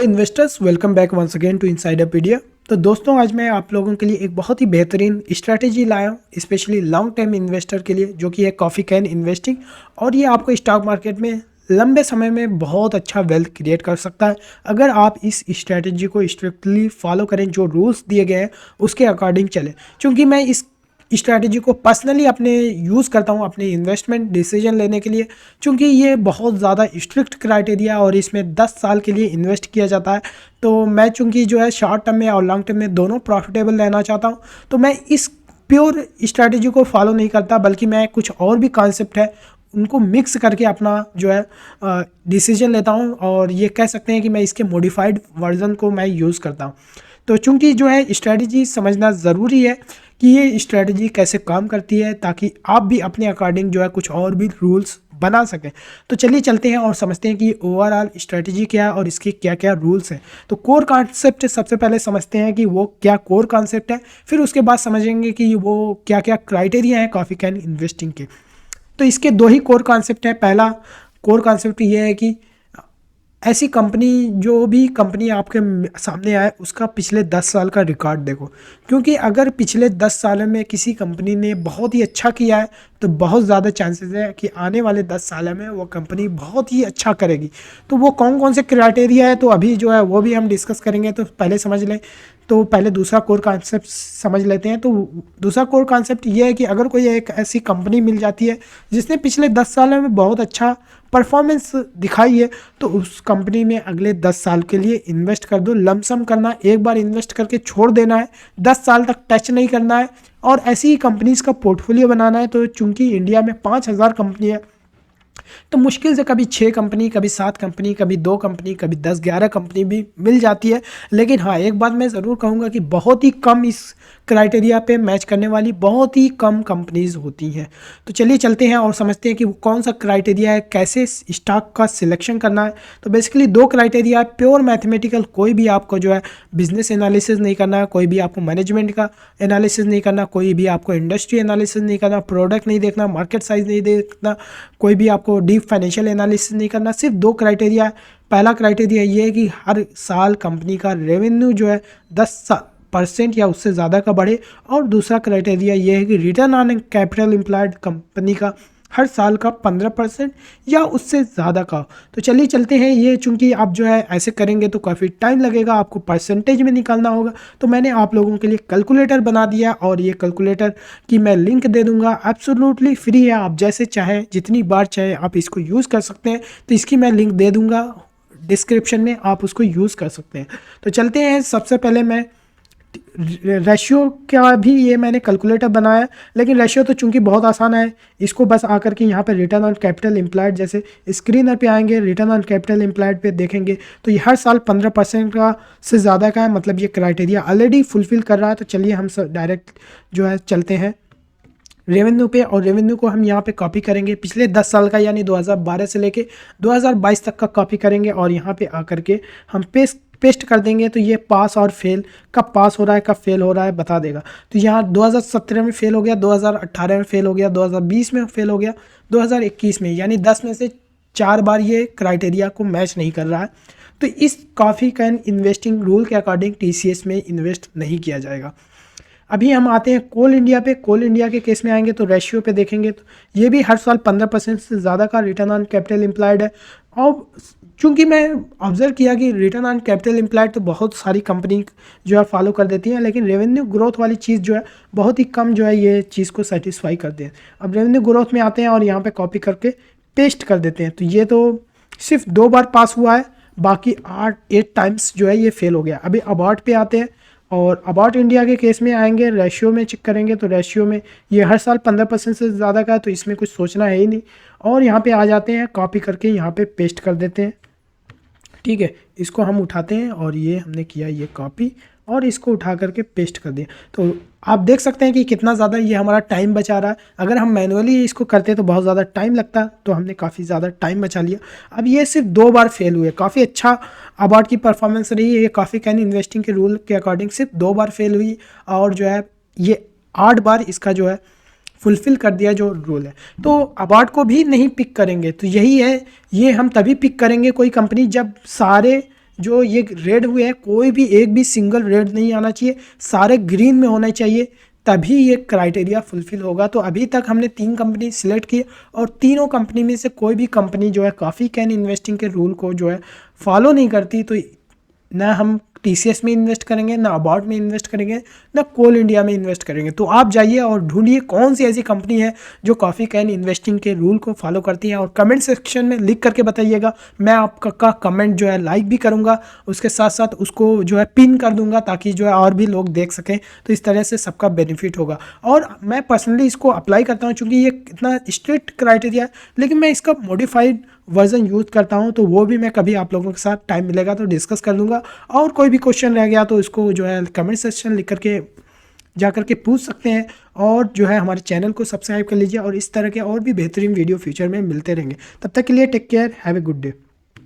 Investors welcome back once again to Insiderpedia. तो दोस्तों, आज मैं आप लोगों के लिए एक बहुत ही बेहतरीन स्ट्रैटेजी लाया हूँ, स्पेशली लॉन्ग टर्म इन्वेस्टर के लिए, जो कि है कॉफ़ी कैन इन्वेस्टिंग। और ये आपको स्टॉक मार्केट में लंबे समय में बहुत अच्छा वेल्थ क्रिएट कर सकता है अगर आप इस स्ट्रैटेजी को स्ट्रिक्टली फॉलो करें, जो रूल्स दिए गए हैं उसके अकॉर्डिंग चलें। क्योंकि मैं इस स्ट्रैटेजी को पर्सनली अपने यूज़ करता हूँ अपने इन्वेस्टमेंट डिसीजन लेने के लिए, क्योंकि ये बहुत ज़्यादा स्ट्रिक्ट क्राइटेरिया और इसमें 10 साल के लिए इन्वेस्ट किया जाता है। तो मैं चूँकि जो है शॉर्ट टर्म में और लॉन्ग टर्म में दोनों प्रॉफिटेबल रहना चाहता हूँ, तो मैं इस प्योर स्ट्रैटेजी को फॉलो नहीं करता, बल्कि मैं कुछ और भी कॉन्सेप्ट है उनको मिक्स करके अपना जो है डिसीजन लेता हूँ। और ये कह सकते हैं कि मैं इसके मॉडिफाइड वर्जन को मैं यूज़ करता हूँ। तो चूंकि जो है स्ट्रैटेजी समझना ज़रूरी है कि ये स्ट्रैटेजी कैसे काम करती है, ताकि आप भी अपने अकॉर्डिंग जो है कुछ और भी रूल्स बना सकें। तो चलिए चलते हैं और समझते हैं कि ओवरऑल स्ट्रैटेजी क्या है और इसके क्या क्या रूल्स हैं। तो कोर कॉन्सेप्ट सबसे पहले समझते हैं कि वो क्या कोर कॉन्सेप्ट है, फिर उसके बाद समझेंगे कि वो क्या क्या क्राइटेरिया हैं कॉफ़ी कैन इन्वेस्टिंग के। तो इसके दो ही कोर कॉन्सेप्ट हैं। पहला कोर कॉन्सेप्ट ये है कि ऐसी कंपनी, जो भी कंपनी आपके सामने आए, उसका पिछले 10 साल का रिकॉर्ड देखो। क्योंकि अगर पिछले 10 सालों में किसी कंपनी ने बहुत ही अच्छा किया है, तो बहुत ज़्यादा चांसेस है कि आने वाले 10 सालों में वो कंपनी बहुत ही अच्छा करेगी। तो वो कौन कौन से क्राइटेरिया है, तो अभी जो है वो भी हम डिस्कस करेंगे। तो पहले समझ लें, तो पहले दूसरा कोर कॉन्सेप्ट समझ लेते हैं। तो दूसरा कोर कॉन्सेप्ट ये है कि अगर कोई एक ऐसी कंपनी मिल जाती है जिसने पिछले 10 सालों में बहुत अच्छा परफॉर्मेंस दिखाई है, तो उस कंपनी में अगले 10 साल के लिए इन्वेस्ट कर दो। लमसम करना, एक बार इन्वेस्ट करके छोड़ देना है, 10 साल तक टच नहीं करना है। और ऐसी ही कंपनीज का पोर्टफोलियो बनाना है। तो चूंकि इंडिया में 5,000 कंपनी है, तो मुश्किल से कभी 6 कंपनी, कभी 7 कंपनी, कभी 2 कंपनी, कभी 10-11 कंपनी भी मिल जाती है। लेकिन हाँ, एक बात मैं ज़रूर कहूँगा कि बहुत ही कम इस क्राइटेरिया पे मैच करने वाली बहुत ही कम कंपनीज होती हैं। तो चलिए चलते हैं और समझते हैं कि वो कौन सा क्राइटेरिया है, कैसे स्टॉक का सिलेक्शन करना है। तो बेसिकली 2 क्राइटेरिया है, प्योर मैथमेटिकल। कोई भी आपको जो है बिजनेस एनालिसिस नहीं करना है, कोई भी आपको मैनेजमेंट का एनालिसिस नहीं करना, कोई भी आपको इंडस्ट्री एनालिसिस नहीं करना, प्रोडक्ट नहीं देखना, मार्केट साइज नहीं देखना, कोई भी आपको डीप फाइनेंशियल एनालिसिस नहीं करना। सिर्फ 2 क्राइटेरिया है। पहला क्राइटेरिया ये है कि हर साल कंपनी का रेवेन्यू जो है 10% या उससे ज़्यादा का बढ़े। और दूसरा क्राइटेरिया ये है कि return on capital employed company का हर साल का 15% या उससे ज़्यादा का। तो चलिए चलते हैं। ये चूंकि आप जो है ऐसे करेंगे तो काफ़ी टाइम लगेगा, आपको परसेंटेज में निकालना होगा। तो मैंने आप लोगों के लिए कैलकुलेटर बना दिया, और ये कैलकुलेटर की मैं लिंक दे दूंगा। एब्सोल्युटली फ्री है, आप जैसे चाहें जितनी बार चाहें आप इसको यूज़ कर सकते हैं। तो इसकी मैं लिंक दे दूंगा डिस्क्रिप्शन में, आप उसको यूज़ कर सकते हैं। तो चलते हैं। सबसे पहले मैं रेशियो का भी ये मैंने कैलकुलेटर बनाया, लेकिन रेशियो तो चूंकि बहुत आसान है, इसको बस आकर के यहाँ पे रिटर्न ऑन कैपिटल एम्प्लॉयड, जैसे स्क्रीनर पे आएंगे, रिटर्न ऑन कैपिटल एम्प्लॉयड पे देखेंगे तो ये हर साल 15% का से ज़्यादा का है। मतलब ये क्राइटेरिया ऑलरेडी फुलफिल कर रहा है। तो चलिए हम डायरेक्ट जो है चलते हैं रेवेन्यू पे, और रेवेन्यू को हम यहाँ पे कॉपी करेंगे पिछले 10 साल का, यानी 2012 से लेके 2022 तक का कॉपी करेंगे। और यहाँ पे आकर के हम पेस्ट कर देंगे। तो ये पास और फेल, कब पास हो रहा है कब फेल हो रहा है बता देगा। तो यहाँ 2017 में फेल हो गया, 2018 में फेल हो गया, 2020 में फेल हो गया, 2021 में, यानी 10 में से 4 बार ये क्राइटेरिया को मैच नहीं कर रहा है। तो इस कॉफ़ी कैन इन्वेस्टिंग रूल के अकॉर्डिंग TCS में इन्वेस्ट नहीं किया जाएगा। अभी हम आते हैं कोल इंडिया पे। कोल इंडिया के केस में आएंगे तो रेशियो पे देखेंगे तो ये भी हर साल 15% से ज़्यादा का रिटर्न ऑन कैपिटल एम्प्लॉयड है। और चूंकि मैं ऑब्जर्व किया कि रिटर्न ऑन कैपिटल एम्प्लॉयड तो बहुत सारी कंपनी जो है फॉलो कर देती हैं, लेकिन रेवेन्यू ग्रोथ वाली चीज़ जो है बहुत ही कम जो है ये चीज़ को सेटिस्फाई करते हैं। अब रेवेन्यू ग्रोथ में आते हैं और यहाँ पे कॉपी करके पेस्ट कर देते हैं। तो ये तो सिर्फ 2 बार पास हुआ है, बाकी 8 टाइम्स जो है ये फेल हो गया। अभी अबाउट पे आते हैं, और अबाउट इंडिया के केस में आएंगे, रेशियो में चेक करेंगे तो रेशियो में ये हर साल 15% से ज़्यादा का है। तो इसमें कुछ सोचना है ही नहीं। और यहाँ पे आ जाते हैं, कॉपी करके यहाँ पे पेस्ट कर देते हैं। ठीक है, इसको हम उठाते हैं, और ये हमने किया ये कॉपी, और इसको उठा करके पेस्ट कर दिया। तो आप देख सकते हैं कि कितना ज़्यादा ये हमारा टाइम बचा रहा है। अगर हम मैनुअली इसको करते तो बहुत ज़्यादा टाइम लगता, तो हमने काफ़ी ज़्यादा टाइम बचा लिया। अब ये सिर्फ 2 बार फेल हुए, काफ़ी अच्छा अबाउट की परफॉर्मेंस रही है। ये कॉफ़ी कैन इन्वेस्टिंग के रूल के अकॉर्डिंग सिर्फ 2 बार फेल हुई, और जो है ये 8 बार इसका जो है फुलफिल कर दिया जो रूल है। तो अबाउट को भी नहीं पिक करेंगे। तो यही है, ये हम तभी पिक करेंगे कोई कंपनी जब सारे जो ये रेड हुए हैं कोई भी एक भी सिंगल रेड नहीं आना चाहिए, सारे ग्रीन में होने चाहिए, तभी ये क्राइटेरिया फुलफिल होगा। तो अभी तक हमने 3 कंपनी सिलेक्ट की और तीनों कंपनी में से कोई भी कंपनी जो है कॉफ़ी कैन इन्वेस्टिंग के रूल को जो है फॉलो नहीं करती। तो ना हम टीसीएस में इन्वेस्ट करेंगे, ना अबाउट में इन्वेस्ट करेंगे, ना कोल इंडिया में इन्वेस्ट करेंगे। तो आप जाइए और ढूंढिए कौन सी ऐसी कंपनी है जो कॉफ़ी कैन इन्वेस्टिंग के रूल को फॉलो करती है और कमेंट सेक्शन में लिख करके बताइएगा। मैं आपका कमेंट जो है लाइक भी करूँगा, उसके साथ साथ उसको जो है पिन कर दूंगा ताकि जो है और भी लोग देख सकें। तो इस तरह से सबका बेनिफिट होगा। और मैं पर्सनली इसको अप्लाई करता हूँ चूँकि ये इतना स्ट्रिक्ट क्राइटेरिया है, लेकिन मैं इसका मॉडिफाइड वर्जन यूज़ करता हूँ। तो वो भी मैं कभी आप लोगों के साथ टाइम मिलेगा तो डिस्कस कर लूँगा। और कोई भी क्वेश्चन रह गया तो इसको जो है कमेंट सेक्शन लिख करके जा करके पूछ सकते हैं। और जो है हमारे चैनल को सब्सक्राइब कर लीजिए और इस तरह के और भी बेहतरीन वीडियो फ्यूचर में मिलते रहेंगे। तब तक के लिए take care, have a good day.